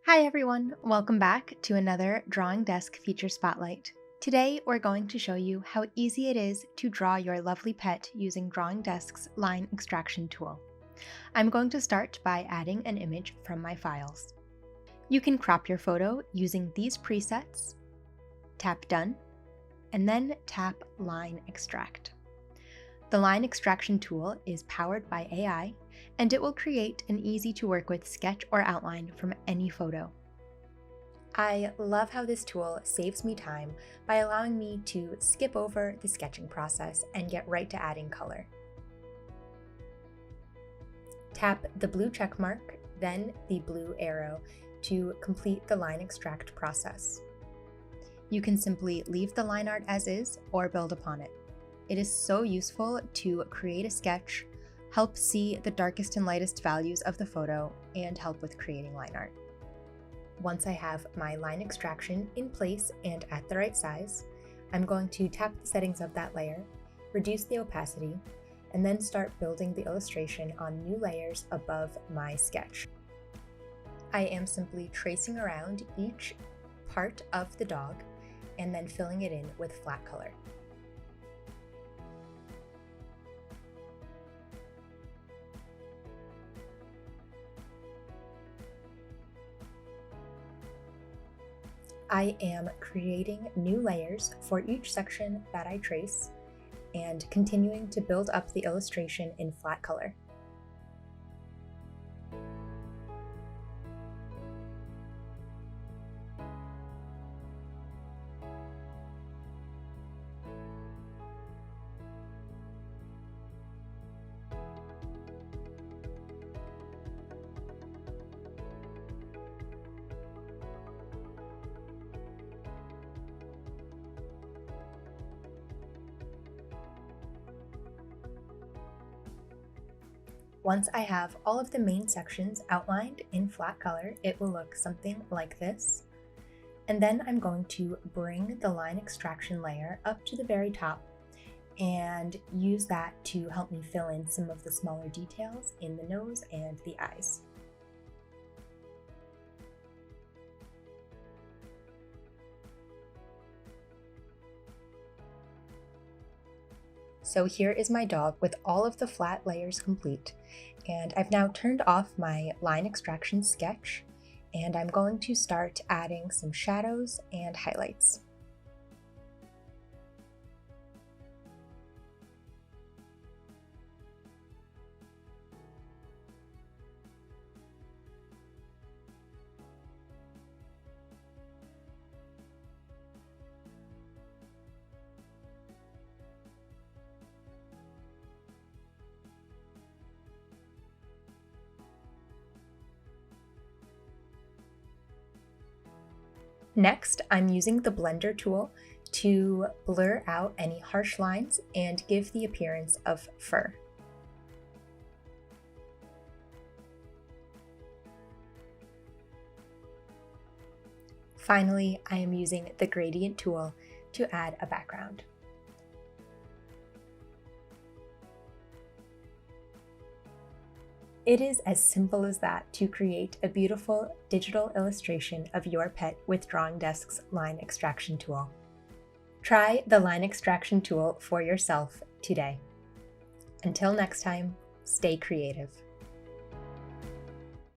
Hi everyone, welcome back to another Drawing Desk Feature Spotlight. Today we're going to show you how easy it is to draw your lovely pet using Drawing Desk's line extraction tool. I'm going to start by adding an image from my files. You can crop your photo using these presets, tap Done, and then tap Line Extract. The line extraction tool is powered by AI, and it will create an easy-to-work-with sketch or outline from any photo. I love how this tool saves me time by allowing me to skip over the sketching process and get right to adding color. Tap the blue check mark, then the blue arrow to complete the line extract process. You can simply leave the line art as is or build upon it. It is so useful to create a sketch, help see the darkest and lightest values of the photo, and help with creating line art. Once I have my line extraction in place and at the right size, I'm going to tap the settings of that layer, reduce the opacity, and then start building the illustration on new layers above my sketch. I am simply tracing around each part of the dog and then filling it in with flat color. I am creating new layers for each section that I trace and continuing to build up the illustration in flat color. Once I have all of the main sections outlined in flat color, it will look something like this. And then I'm going to bring the line extraction layer up to the very top and use that to help me fill in some of the smaller details in the nose and the eyes. So here is my dog with all of the flat layers complete, and I've now turned off my line extraction sketch, and I'm going to start adding some shadows and highlights. Next, I'm using the blender tool to blur out any harsh lines and give the appearance of fur. Finally, I am using the gradient tool to add a background. It is as simple as that to create a beautiful digital illustration of your pet with Drawing Desk's line extraction tool. Try the line extraction tool for yourself today. Until next time, stay creative.